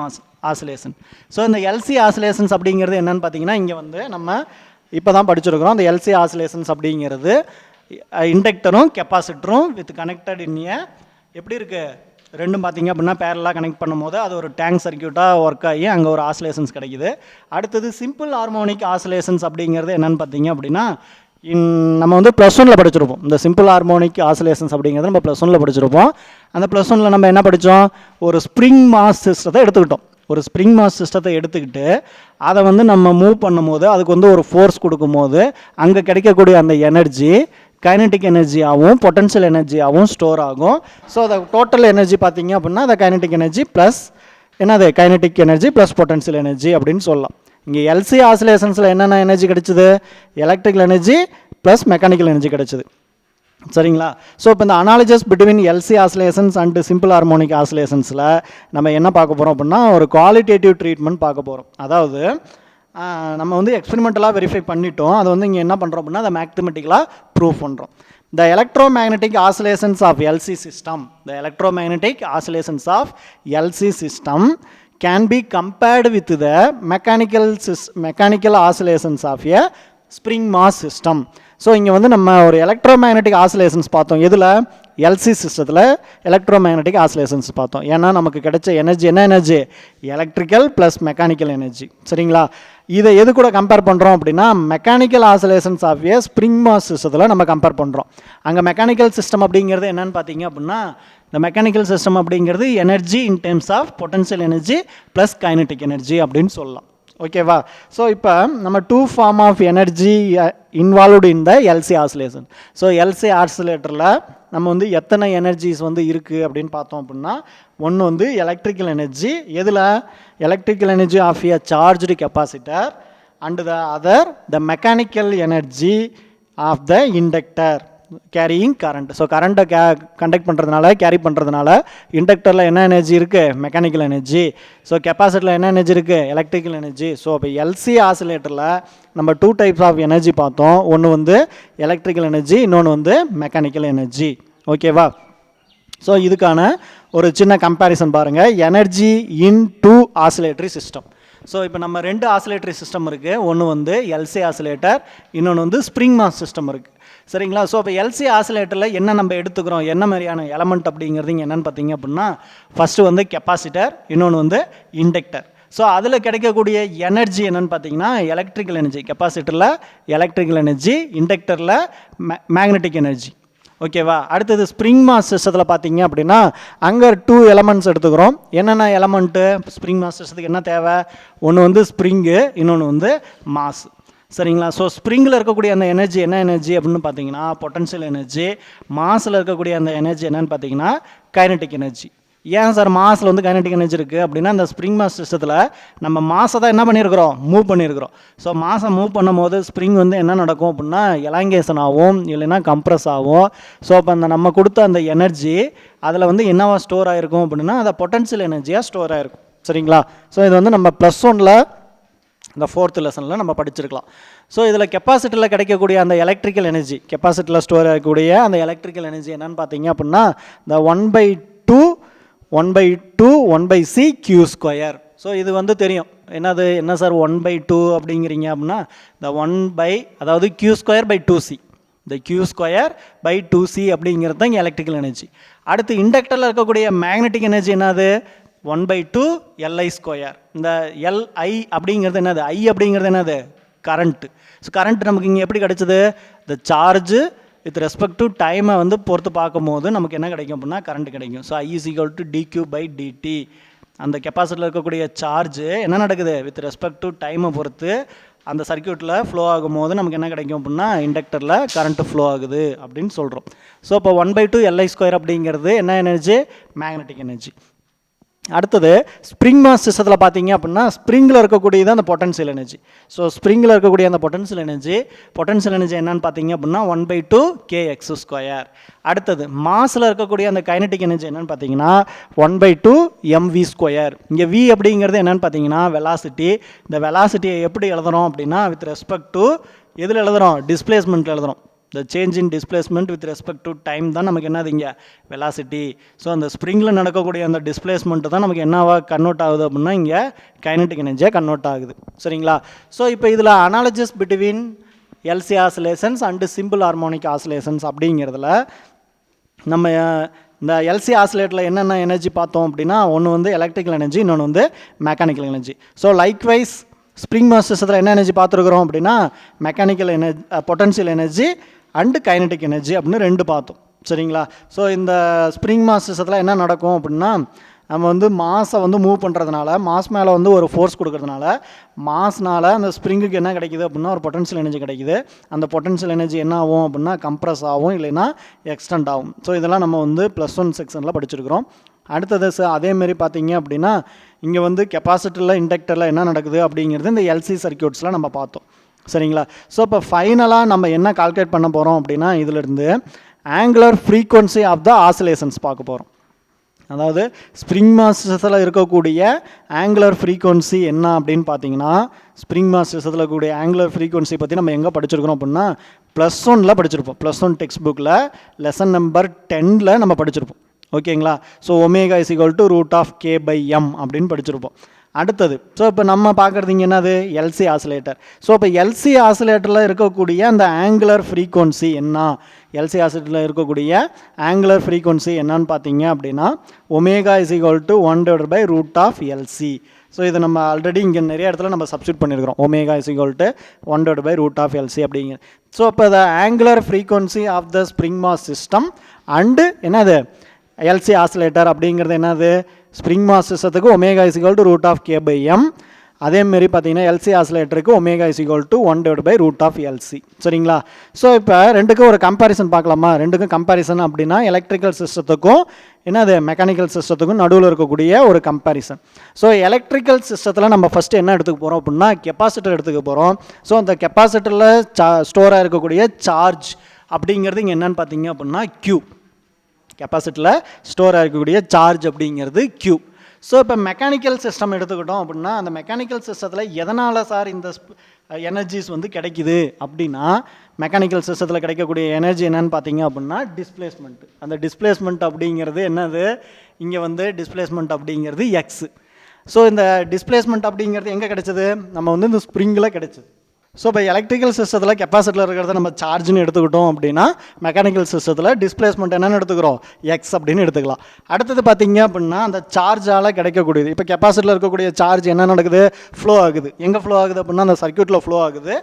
C: oscillation. So இந்த எல்சி ஆசிலேஷன்ஸ் அப்படிங்கிறது என்னன்னு பார்த்தீங்கன்னா இங்கே வந்து நம்ம இப்போ தான் படிச்சிருக்கிறோம். இந்த எல்சி ஆசிலேஷன்ஸ் அப்படிங்கிறது இண்டக்டரும் கெப்பாசிட்டரும் வித் கனெக்டட் இன்னிய எப்படி இருக்குது ரெண்டும் பார்த்தீங்க அப்படின்னா பேரலாக கனெக்ட் பண்ணும்போது அது ஒரு டேங்க் சர்க்கியூட்டாக ஒர்க் ஆகி அங்கே ஒரு ஆசிலேஷன்ஸ் கிடைக்குது. அடுத்தது சிம்பிள் ஹார்மோனிக் ஆசிலேஷன்ஸ் அப்படிங்கிறது என்னென்னு பார்த்தீங்க அப்படின்னா நம்ம வந்து +1 படிச்சிருப்போம். இந்த சிம்பிள் ஹார்மோனிக் ஆசிலேஷன்ஸ் அப்படிங்கிறது நம்ம +1 படிச்சிருப்போம். அந்த +1 நம்ம என்ன படித்தோம், ஒரு ஸ்ப்ரிங் மாஸ் சிஸ்டத்தை எடுத்துக்கிட்டோம். ஒரு ஸ்ப்ரிங் மாஸ் சிஸ்டத்தை எடுத்துக்கிட்டு அதை வந்து நம்ம மூவ் பண்ணும்போது அதுக்கு வந்து ஒரு ஃபோர்ஸ் கொடுக்கும்போது அங்கே கிடைக்கக்கூடிய அந்த எனர்ஜி கைனடிக் எனர்ஜியாகவும் பொட்டன்ஷியல் எனர்ஜியாகவும் ஸ்டோர் ஆகும். ஸோ அதை டோட்டல் எனர்ஜி பார்த்தீங்க அப்படின்னா அந்த கைனடிக் எனர்ஜி ப்ளஸ் என்னது kinetic energy plus potential energy அப்படின்னு சொல்லலாம். இங்கே எல்சி ஆசிலேஷன்ஸில் என்னென்ன எனர்ஜி கிடைச்சிது, electrical energy plus mechanical energy கிடைச்சிது. சரிங்களா? ஸோ இப்போ இந்த analogous between LC oscillations and simple harmonic ஆசிலேஷன்ஸில் நம்ம என்ன பார்க்க போகிறோம் அப்படின்னா ஒரு குவாலிட்டேட்டிவ் ட்ரீட்மெண்ட் பார்க்க போகிறோம். அதாவது நம்ம வந்து எக்ஸ்பெரிமெண்டலாக வெரிஃபை பண்ணிட்டோம், அதை வந்து இங்கே என்ன பண்ணுறோம் அப்படின்னா அதை மேத்தமெட்டிக்கலாக ப்ரூவ் பண்ணுறோம். The electromagnetic oscillations of LC system, the electromagnetic oscillations of LC system can be compared with the mechanical oscillations of a spring mass system. So இங்கே வந்து நம்ம ஒரு எலக்ட்ரோமேக்னெட்டிக் ஆசிலேஷன்ஸ் பார்த்தோம். எதில் எல்சி சிஸ்டத்தில் எலக்ட்ரோமேக்னெட்டிக் ஆசிலேஷன்ஸ் பார்த்தோம். ஏன்னா நமக்கு கிடைச்ச எனர்ஜி என்ன energy, electrical plus mechanical energy. சரிங்களா? இதை எது கூட கம்பேர் பண்ணுறோம் அப்படின்னா mechanical oscillations of a spring mass சிஸ்டத்தில் நம்ம கம்பேர் பண்ணுறோம். அங்கே மெக்கானிக்கல் சிஸ்டம் அப்படிங்கிறது என்னன்னு பார்த்தீங்க அப்படின்னா இந்த மெக்கானிக்கல் சிஸ்டம் அப்படிங்கிறது energy in terms of potential energy plus kinetic energy அப்படின்னு சொல்லலாம். ஓகேவா? ஸோ இப்போ நம்ம 2 form of energy involved in the LC oscillation. So LC ஆசிலேட்டரில் நம்ம வந்து எத்தனை எனர்ஜிஸ் வந்து இருக்குது அப்படின்னு பார்த்தோம் அப்படின்னா ஒன்று வந்து எலக்ட்ரிக்கல் எனர்ஜி, எதில் electrical energy of a charged capacitor and the other the mechanical energy of the inductor carrying current. So கரண்ட்டை கண்டக்ட் பண்ணுறதுனால கேரி பண்ணுறதுனால இண்டக்டரில் என்ன எனர்ஜி இருக்குது, மெக்கானிக்கல் எனர்ஜி. ஸோ கெப்பாசிட்டரில் என்ன எனர்ஜி இருக்குது, எலக்ட்ரிக்கல் எனர்ஜி. ஸோ இப்போ எல்சி ஆசிலேட்டரில் நம்ம 2 டைப்ஸ் ஆஃப் எனர்ஜி பார்த்தோம். ஒன்று வந்து எலக்ட்ரிக்கல் எனர்ஜி, இன்னொன்று வந்து மெக்கானிக்கல் எனர்ஜி. ஓகேவா? ஸோ இதுக்கான ஒரு சின்ன கம்பேரிசன் பாருங்கள். Energy in 2 oscillatory system. So இப்போ நம்ம 2 ஆசிலேட்டரி சிஸ்டம் இருக்குது. ஒன்று வந்து எல்சி ஆசிலேட்டர், இன்னொன்று வந்து ஸ்ப்ரிங் மாஸ் சிஸ்டம் இருக்குது. சரிங்களா? ஸோ இப்போ எல்சி ஆசிலேட்டரில் என்ன நம்ம எடுத்துக்கிறோம், என்ன மாதிரியான எலமெண்ட் அப்படிங்கிறது இங்கே என்னென்னு பார்த்தீங்க அப்படின்னா ஃபஸ்ட்டு வந்து கெப்பாசிட்டர், இன்னொன்று வந்து இண்டக்டர். ஸோ அதில் கிடைக்கக்கூடிய எனர்ஜி என்னென்னு பார்த்தீங்கன்னா எலக்ட்ரிக்கல் எனர்ஜி. கெப்பாசிட்டரில் எலக்ட்ரிக்கல் எனர்ஜி, இண்டக்டரில் மேக்னெட்டிக் எனர்ஜி. ஓகேவா? அடுத்தது ஸ்ப்ரிங் மாஸ் சிஸ்டத்தில் பார்த்தீங்க அப்படின்னா அங்கே 2 எலமெண்ட்ஸ் எடுத்துக்கிறோம். என்னென்ன எலமெண்ட்டு ஸ்ப்ரிங் மாஸ் சிஸ்டத்துக்கு என்ன தேவை, ஒன்று வந்து ஸ்ப்ரிங்கு, இன்னொன்று வந்து மாஸ். சரிங்களா? ஸோ ஸ்ப்ரிங்கில் இருக்கக்கூடிய அந்த எனர்ஜி என்ன எனர்ஜி அப்படின்னு பார்த்தீங்கன்னா பொட்டன்ஷியல் எனர்ஜி. மாஸில் இருக்கக்கூடிய அந்த எனர்ஜி என்னன்னு பார்த்தீங்கன்னா கைனடிக் எனர்ஜி. ஏன் சார் மாஸில் வந்து கைனடிக் எனர்ஜி இருக்குது அப்படின்னா அந்த ஸ்ப்ரிங் மாஸ் சிஸ்டத்தில் நம்ம மாஸை தான் என்ன பண்ணியிருக்கிறோம், மூவ் பண்ணியிருக்கிறோம். ஸோ மாஸை மூவ் பண்ணும் போது ஸ்ப்ரிங் வந்து என்ன நடக்கும் அப்படின்னா எலாங்கேஷன் ஆகும், இல்லைன்னா கம்ப்ரஸ் ஆகும். ஸோ அப்போ அந்த நம்ம கொடுத்த அந்த எனர்ஜி அதில் வந்து என்னவா ஸ்டோர் ஆகிருக்கும் அப்படின்னா அதை பொட்டன்ஷியல் எனர்ஜியாக ஸ்டோர் ஆகிருக்கும். சரிங்களா? ஸோ இது வந்து நம்ம +1 இந்த 4th லெசனில் நம்ம படிச்சிருக்கலாம். ஸோ இதில் கெப்பாசிட்டரில் கிடைக்கக்கூடிய அந்த எலக்ட்ரிக்கல் எனர்ஜி, கெப்பாசிட்டரில் ஸ்டோர் ஆகக்கூடிய அந்த எலக்ட்ரிக்கல் எனர்ஜி என்னன்னு பார்த்தீங்க அப்படின்னா இந்த 1/2 1/c Q². ஸோ இது வந்து தெரியும் என்னது, என்ன சார் 1/2 அப்படிங்கிறீங்க அப்படின்னா இந்த 1 அதாவது Q²/2c, இந்த Q²/2c அப்படிங்கிறது தான் இங்கே எலக்ட்ரிக்கல் எனர்ஜி. அடுத்து இண்டக்டரில் இருக்கக்கூடிய மேக்னெட்டிக் எனர்ஜி என்னது, 1/2 Li ஸ்கொயர். இந்த Li அப்படிங்கிறது என்னது, I அப்படிங்கிறது என்னது, கரண்ட்டு. ஸோ கரண்ட் நமக்கு இங்கே எப்படி கிடைச்சது, இந்த சார்ஜு வித் ரெஸ்பெக்ட் டு டைமை வந்து பொறுத்து பார்க்கும்போது நமக்கு என்ன கிடைக்கும் அப்படின்னா கரண்ட் கிடைக்கும். So I is equal to dq/dt. அந்த கெப்பாசிட்டியில் இருக்கக்கூடிய சார்ஜு என்ன நடக்குது, வித் ரெஸ்பெக்ட் டு டைமை பொறுத்து அந்த சர்க்யூட்டில் ஃப்ளோ ஆகும்போது நமக்கு என்ன கிடைக்கும் அப்படின்னா இண்டக்டரில் கரண்ட்டு ஃப்ளோ ஆகுது அப்படின்னு சொல்கிறோம். ஸோ இப்போ 1/2 Li ஸ்கொயர் அப்படிங்கிறது என்ன எனர்ஜி, மேக்னெட்டிக் எனர்ஜி. அடுத்தது ஸ்ப்ரிங் மாஸ் சிஸ்டத்தில் பார்த்தீங்க அப்படின்னா ஸ்ப்ரிங்கில் இருக்கக்கூடியது அந்த பொட்டன்ஷியல் எனர்ஜி. ஸோ ஸ்ப்ரிங்கில் இருக்கக்கூடிய அந்த பொட்டன்ஷியல் எனர்ஜி என்னன்னு பார்த்தீங்க அப்படின்னா 1/2 kx ஸ்கொயர். அடுத்தது மாஸில் இருக்கக்கூடிய அந்த கைனட்டிக் எனர்ஜி என்னன்னு பார்த்தீங்கன்னா 1/2 mv ஸ்கொயர். இங்கே v அப்படிங்கிறது என்னன்னு பார்த்தீங்கன்னா வெலாசிட்டி. இந்த வெலாசிட்டியை எப்படி எழுதுறோம் அப்படின்னா வித் ரெஸ்பெக்ட் டு எதில் எழுதுகிறோம், டிஸ்பிளேஸ்மெண்ட்டில் எழுதுகிறோம். the change in displacement with respect to time தான் நமக்கு என்னது இங்கே வெலாசிட்டி. ஸோ அந்த ஸ்ப்ரிங்கில் நடக்கக்கூடிய அந்த டிஸ்பிளேஸ்மெண்ட்டு தான் நமக்கு என்னவா கன்வெர்ட் ஆகுது அப்படின்னா இங்கே கைனட்டிக் எனர்ஜியாக கன்வெர்ட் ஆகுது. சரிங்களா? ஸோ இப்போ இதில் analogies between LC oscillations and simple harmonic oscillations அப்படிங்கிறதுல நம்ம இந்த எல்சி ஆசிலேட்டரில் என்னென்ன எனர்ஜி பார்த்தோம் அப்படின்னா ஒன்று வந்து எலக்ட்ரிக்கல் எனர்ஜி, இன்னொன்று வந்து mechanical energy. So likewise spring mass சிஸ்டத்தில் என்ன எனர்ஜி பார்த்துருக்குறோம் அப்படின்னா mechanical energy, potential energy and kinetic energy அப்படின்னு ரெண்டு பார்த்தோம். சரிங்களா? ஸோ இந்த ஸ்ப்ரிங் மாஸ் சிஸ்டத்தில் என்ன நடக்கும் அப்படின்னா நம்ம வந்து மாஸை வந்து மூவ் பண்ணுறதுனால, மாஸ் மேலே வந்து ஒரு ஃபோர்ஸ் கொடுக்கறதுனால மாஸ்னால் அந்த ஸ்ப்ரிங்குக்கு என்ன கிடைக்குது அப்படின்னா ஒரு பொட்டன்ஷியல் எனர்ஜி கிடைக்குது. அந்த பொட்டன்ஷியல் எனர்ஜி என்ன ஆகும் அப்படின்னா கம்ப்ரஸ் ஆகும், இல்லைன்னா எக்ஸ்டெண்ட் ஆகும். ஸோ இதெல்லாம் நம்ம வந்து +1 செக்ஷனில் படிச்சிருக்கிறோம். அடுத்தது அதேமாரி பார்த்தீங்க அப்படின்னா இங்கே வந்து கெப்பாசிட்டரில் இண்டக்டரில் என்ன நடக்குது அப்படிங்கிறது இந்த எல்சி சர்க்யூட்ஸில் நம்ம பார்த்தோம். சரிங்களா? ஸோ இப்போ ஃபைனலாக நம்ம என்ன கால்குலேட் பண்ண போகிறோம் அப்படின்னா இதிலிருந்து angular frequency of the oscillations பார்க்க போகிறோம். அதாவது ஸ்ப்ரிங் மாஸ் சிஸ்டத்தில் இருக்கக்கூடிய ஆங்குலர் ஃப்ரீக்வன்சி என்ன அப்படின்னு பார்த்தீங்கன்னா ஸ்ப்ரிங் மாஸ் சிஸ்டத்தில் இருக்கக்கூடிய ஆங்குலர் ஃப்ரீக்வன்சி பற்றி நம்ம எங்கே படிச்சிருக்கிறோம் அப்படின்னா +1 படிச்சிருப்போம். +1 டெக்ஸ்ட் புக்கில் லெசன் நம்பர் 10 நம்ம படிச்சிருப்போம். ஓகேங்களா? So omega is equal to √k/m அப்படின்னு படிச்சிருப்போம். அடுத்தது ஸோ இப்போ நம்ம பார்க்குறது இங்கே என்னது, எல்சி ஆசிலேட்டர். ஸோ இப்போ எல்சி ஆசிலேட்டரில் இருக்கக்கூடிய அந்த ஆங்குலர் ஃப்ரீக்வன்சி என்ன, எல்சி ஆசிலேட்டரில் இருக்கக்கூடிய ஆங்குலர் ஃப்ரீக்வன்சி என்னன்னு பார்த்தீங்க அப்படின்னா omega is equal to 1/√LC. So இதை நம்ம ஆல்ரெடி இங்கே நிறைய இடத்துல நம்ம சப்ஸ்டியூட் பண்ணியிருக்கிறோம். Omega is equal to 1/√LC அப்படிங்கிற. ஸோ இப்போ the angular frequency of the spring mass system and என்னது எல்சி ஆசிலேட்டர் அப்படிங்கிறது என்னது, ஸ்ப்ரிங் மாஸ் சிஸ்டத்துக்கு omega is equal to √k/m. அதேமாரி பார்த்தீங்கன்னா எல்சி ஆசிலேட்டருக்கு omega is equal to 1/√LC. சரிங்களா? ஸோ இப்போ ரெண்டுக்கும் ஒரு கம்பேரிசன் பார்க்கலாமா? ரெண்டுக்கும் கம்பேரிசன் அப்படின்னா எலக்ட்ரிக்கல் சிஸ்டத்துக்கும் என்னது மெக்கானிக்கல் சிஸ்டத்துக்கும் நடுவில் இருக்கக்கூடிய ஒரு கம்பேரிசன். ஸோ எலக்ட்ரிக்கல் சிஸ்டத்தில் நம்ம ஃபஸ்ட்டு என்ன எடுத்துக்க போகிறோம் அப்படின்னா கெப்பாசிட்டர் எடுத்துக்க போகிறோம். ஸோ அந்த கெப்பாசிட்டரில் ஸ்டோராக இருக்கக்கூடிய சார்ஜ் அப்படிங்கிறது இங்கே என்னன்னு பார்த்தீங்க அப்படின்னா Q. கெப்பாசிட்டியில் ஸ்டோர் ஆகக்கூடிய சார்ஜ் அப்படிங்கிறது Q. ஸோ இப்போ மெக்கானிக்கல் சிஸ்டம் எடுத்துக்கிட்டோம் அப்படின்னா அந்த மெக்கானிக்கல் சிஸ்டத்தில் எதனால் சார் இந்த எனர்ஜிஸ் வந்து கிடைக்குது அப்படின்னா மெக்கானிக்கல் சிஸ்டத்தில் கிடைக்கக்கூடிய எனர்ஜி என்னன்னு பார்த்தீங்க அப்படின்னா டிஸ்பிளேஸ்மெண்ட். அந்த டிஸ்பிளேஸ்மெண்ட் அப்படிங்கிறது என்னது, இங்கே வந்து டிஸ்பிளேஸ்மெண்ட் அப்படிங்கிறது X. ஸோ இந்த டிஸ்பிளேஸ்மெண்ட் அப்படிங்கிறது எங்கே கிடைச்சது, நம்ம வந்து இந்த ஸ்ப்ரிங்கில் கிடைச்சது. ஸோ இப்போ எலக்ட்ரிக்கல் சிஸ்டத்தில் கெப்பாசிட்டியில் இருக்கிறத நம்ம சார்ஜ்னு எடுத்துக்கிட்டோம் அப்படின்னா மெக்கானிக்கல் சிஸ்டத்தில் டிஸ்பிளேஸ்மெண்ட் என்னென்னு எடுத்துக்கிறோம், X அப்படின்னு எடுத்துக்கலாம். அடுத்தது பார்த்தீங்க அப்படின்னா அந்த சார்ஜால் கிடைக்கக்கூடியது, இப்போ கெப்பாசிட்டியில் இருக்கக்கூடிய சார்ஜ் என்ன நடக்குது, ஃப்ளோ ஆகுது. எங்கே ஃப்ளோ ஆகுது அப்படின்னா அந்த சர்க்யூட்டில் ஃப்ளோ ஆகுது.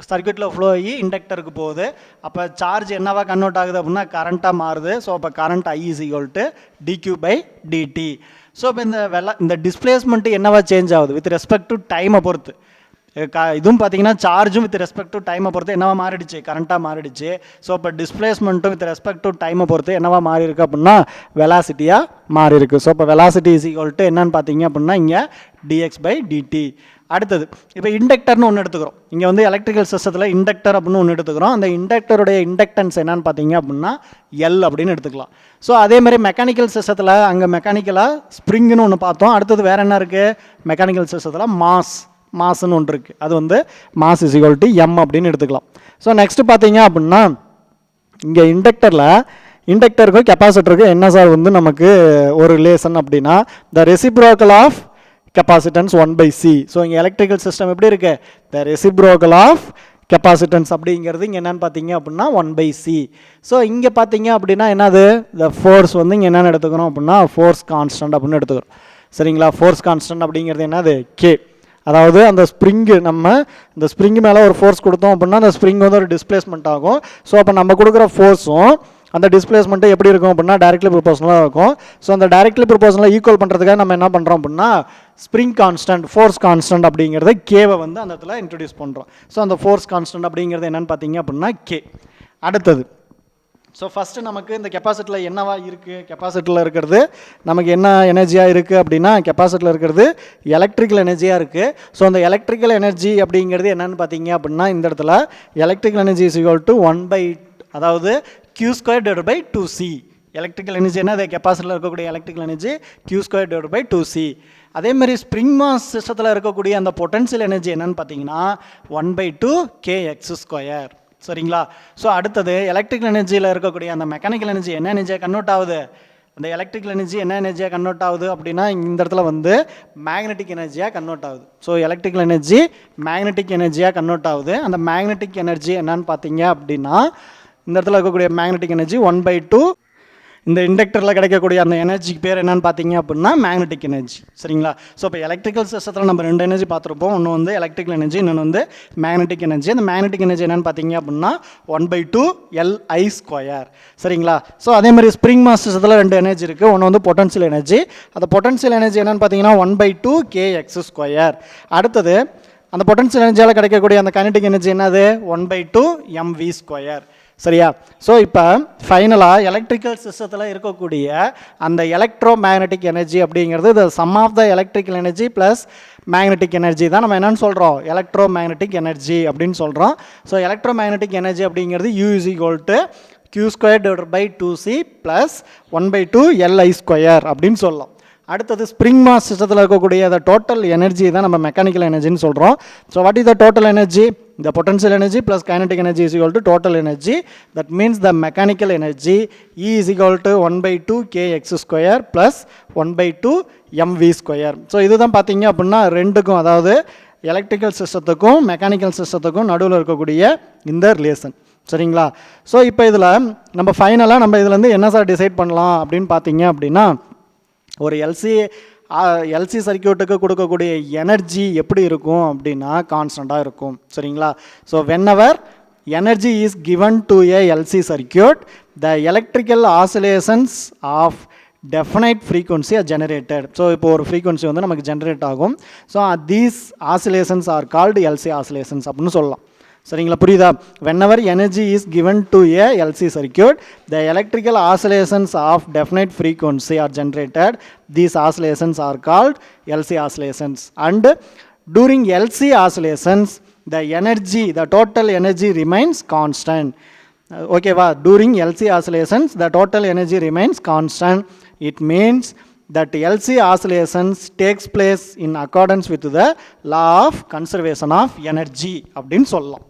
C: சர்க்யூட்டில் ஃப்ளோ ஆகி இண்டக்டருக்கு போகுது. அப்போ சார்ஜ் என்னவா கன்வெர்ட் ஆகுது அப்படின்னா கரண்ட்டாக மாறுது. ஸோ அப்போ current I is equal to dq/dt. So இப்போ இந்த டிஸ்பிளேஸ்மெண்ட்டு என்னவா சேஞ்ச் ஆகுது வித் ரெஸ்பெக்ட் டு டைமை பொறுத்து. இதுவும் பார்த்தீங்கன்னா சார்ஜும் வித் ரெஸ்பெக்ட் டு டைமை பொறுத்து என்னவா மாறிடுச்சு, கரண்ட்டாக மாறிடுச்சு. ஸோ இப்போ டிஸ்பிளேஸ்மெண்ட்டும் வித் ரெஸ்பெக்ட் டு டைமை பொறுத்து என்னவா மாறி இருக்கு அப்படின்னா வெலாசிட்டியாக மாறி இருக்கு. ஸோ இப்போ வெலாசிட்டி இஸ் ஈக்குவல் டு என்னன்னு பார்த்தீங்க அப்படின்னா இங்கே dx/dt. அடுத்தது இப்போ இண்டக்டர்னு ஒன்று எடுத்துக்கிறோம். இங்கே வந்து எலக்ட்ரிக்கல் சிஸ்டத்தில் இண்டக்டர் அப்படின்னு ஒன்று எடுத்துக்கிறோம். அந்த இண்டக்டருடைய இண்டக்டன்ஸ் என்னன்னு பார்த்தீங்க அப்படின்னா L அப்படின்னு எடுத்துக்கலாம். ஸோ அதேமாதிரி மெக்கானிக்கல் சிஸ்டத்தில் அங்கே மெக்கானிக்கலாக ஸ்ப்ரிங்னு ஒன்று பார்த்தோம். அடுத்தது வேறு என்ன இருக்குது, மெக்கானிக்கல் சிஸ்டத்தில் மாஸ்ன்னு ஒன்று இருக்குது. அது வந்து mass is equal to M அப்படின்னு எடுத்துக்கலாம். ஸோ நெக்ஸ்ட்டு பார்த்தீங்க அப்படின்னா இங்கே இண்டக்டருக்கும் கெப்பாசிட்டருக்கும் என்ன சார் வந்து நமக்கு ஒரு ரிலேஷன் அப்படின்னா the reciprocal of capacitance 1/C. So இங்கே எலக்ட்ரிக்கல் சிஸ்டம் எப்படி இருக்குது, த ரெசிப்ரோக்கல் ஆஃப் கெப்பாசிட்டன்ஸ் அப்படிங்கிறது இங்கே என்னென்னு பார்த்தீங்க அப்படின்னா 1/C. ஸோ இங்கே பார்த்தீங்க அப்படின்னா என்னது, த ஃபோர்ஸ் வந்து இங்கே என்னென்னு எடுத்துக்கிறோம் அப்படின்னா ஃபோர்ஸ் கான்ஸ்டன்ட் அப்படின்னு எடுத்துக்கிறோம். சரிங்களா. ஃபோர்ஸ் கான்ஸ்டன்ட் அப்படிங்கிறது என்னது கே. அதாவது அந்த ஸ்ப்ரிங்கு நம்ம இந்த ஸ்ப்ரிங் மேலே ஒரு ஃபோர்ஸ் கொடுத்தோம் அப்படின்னா அந்த ஸ்ப்ரிங் வந்து ஒரு டிஸ்பிளேஸ்மெண்ட் ஆகும். ஸோ அப்போ நம்ம கொடுக்குற ஃபோர்ஸும் அந்த டிஸ்பிளேஸ்மெண்ட்டு எப்படி இருக்கும் அப்படின்னா டைரக்ட்லி ப்ரொபோஷனலாக இருக்கும். ஸோ அந்த டைரக்ட்லி ப்ரொபோஷனலாக ஈக்குவல் பண்ணுறதுக்காக நம்ம என்ன பண்ணுறோம் அப்படின்னா ஸ்ப்ரிங் கான்ஸ்டன்ட் ஃபோர்ஸ் கான்ஸ்டன்ட் அப்படிங்கிறத கேவை வந்து அந்த இடத்துல இன்ட்ரடியூஸ் பண்ணுறோம். ஸோ அந்த ஃபோர்ஸ் கான்ஸ்டன்ட் அப்படிங்கிறது என்னென்னு பார்த்தீங்க அப்படின்னா கே. அடுத்தது ஸோ ஃபஸ்ட்டு நமக்கு இந்த கெப்பாசிட்டியில் என்னவா இருக்குது, கெப்பாசிட்டியில் இருக்கிறது நமக்கு என்ன எனர்ஜியாக இருக்குது அப்படின்னா கெப்பாசிட்டியில் இருக்கிறது எலக்ட்ரிக்கல் எனர்ஜியாக இருக்குது. ஸோ அந்த எலக்ட்ரிக்கல் எனர்ஜி அப்படிங்கிறது என்னென்னு பார்த்தீங்க அப்படின்னா இந்த இடத்துல electrical energy is equal to 1/, அதாவது Q²/2c. எலக்ட்ரிக்கல் எனர்ஜி என்ன, அது கெப்பாசிட்டியில் இருக்கக்கூடிய எலக்ட்ரிக்கல் எனர்ஜி Q²/2c. அதேமாதிரி ஸ்ப்ரிங் மாஸ் சிஸ்டத்தில் இருக்கக்கூடிய அந்த பொட்டன்ஷியல் எனர்ஜி என்னென்னு பார்த்தீங்கன்னா 1/2 kx². சரிங்களா. ஸோ அடுத்தது எலக்ட்ரிக்கல் எனர்ஜியில் இருக்கக்கூடிய அந்த மெக்கானிக்கல் எனர்ஜி என்ன எனர்ஜியாக கன்வெர்ட் ஆகுது, அந்த எலக்ட்ரிக்கல் எனர்ஜி என்ன எனர்ஜியாக கன்வெர்ட் ஆகுது அப்படின்னா இந்த இடத்துல வந்து மேக்னெட்டிக் எனர்ஜியாக கன்வெர்ட் ஆகுது. ஸோ எலக்ட்ரிக்கல் எனர்ஜி மேக்னெட்டிக் எனர்ஜியாக கன்வெர்ட் ஆகுது. அந்த மேக்னெட்டிக் எனர்ஜி என்னன்னு பார்த்தீங்க அப்படின்னா இந்த இடத்துல இருக்கக்கூடிய மேக்னெட்டிக் எனர்ஜி 1/2. இந்த இண்டக்டரில் கிடைக்கக்கூடிய அந்த எனர்ஜிக்கு பேர் என்னன்னு பார்த்தீங்க அப்படின்னா மேக்னெட்டிக் எனர்ஜி. சரிங்களா. ஸோ இப்போ எலக்ட்ரிக்கல் சிஸ்டத்தில் நம்ம 2 எனர்ஜி பார்த்துருப்போம். ஒன்று வந்து எலக்ட்ரிக்கல் எனர்ஜி, இன்னொன்று வந்து மேக்னெட்டிக் எனர்ஜி. அந்த மேக்னெட்டிக் எனர்ஜி என்னென்னு பார்த்தீங்க அப்படின்னா 1/2 Li². சரிங்களா. ஸோ அதே மாதிரி ஸ்ப்ரிங் மாஸ் சிஸ்டத்தில் 2 எனர்ஜி இருக்குது. ஒன்று வந்து பொட்டன்ஷியல் எனர்ஜி. அந்த பொட்டன்ஷியல் எனர்ஜி என்னென்னு பார்த்தீங்கன்னா 1/2 kx². அடுத்தது அந்த பொட்டன்ஷியல் எனர்ஜியால் கிடைக்கக்கூடிய அந்த கைனடிக் எனர்ஜி என்னது 1/2 mv². சரியா. ஸோ இப்போ ஃபைனலாக எலக்ட்ரிக்கல் சிஸ்டத்தில் இருக்கக்கூடிய அந்த எலக்ட்ரோ மேக்னெட்டிக் எனர்ஜி அப்படிங்கிறது the sum of the electrical energy plus magnetic energy தான் நம்ம என்னென்னு சொல்கிறோம் எலக்ட்ரோ மேக்னெட்டிக் எனர்ஜி அப்படின்னு சொல்கிறோம். ஸோ எலக்ட்ரோ மேக்னெட்டிக் எனர்ஜி அப்படிங்கிறது U = Q²/2c ப்ளஸ் 1/2 Li² அப்படின்னு சொல்லலாம். அடுத்தது ஸ்ப்ரிங் மாஸ் சிஸ்டத்தில் இருக்கக்கூடிய அந்த டோட்டல் எனர்ஜி தான் நம்ம மெக்கானிக்கல் எனர்ஜின்னு சொல்கிறோம். So what is the total energy, the potential energy plus kinetic energy is equal to total energy. That means the mechanical energy E is equal to 1/2 kx² plus 1/2 mv². So இதுதான் பார்த்தீங்க அப்படின்னா ரெண்டுக்கும், அதாவது electrical சிஸ்டத்துக்கும் mechanical சிஸ்டத்துக்கும் நடுவில் இருக்கக்கூடிய இந்த relation. சரிங்களா. So இப்போ இதில் நம்ம ஃபைனலாக நம்ம இதுலேருந்து என்ன சார் டிசைட் பண்ணலாம் அப்படின்னு பார்த்தீங்க அப்படின்னா ஒரு எல்சி சர்க்யூட்டுக்கு கொடுக்கக்கூடிய எனர்ஜி எப்படி இருக்கும் அப்படின்னா கான்ஸ்டண்ட்டாக இருக்கும். சரிங்களா. So whenever energy is given to a LC circuit, the electrical oscillations of definite frequency are generated. So இப்போ ஒரு ஃப்ரீக்வன்சி வந்து நமக்கு ஜென்ரேட் ஆகும். So these oscillations are called LC oscillations அப்படின்னு சொல்லலாம். சரிங்களா. புரியுதா. whenever energy is given to a LC circuit, the electrical oscillations of definite frequency are generated. These oscillations are called LC oscillations. And during LC oscillations, the total energy remains constant. Okay va. During LC oscillations, the total energy remains constant. It means that LC oscillations takes place in accordance with the law of conservation of energy அப்படின்னு சொல்லலாம்.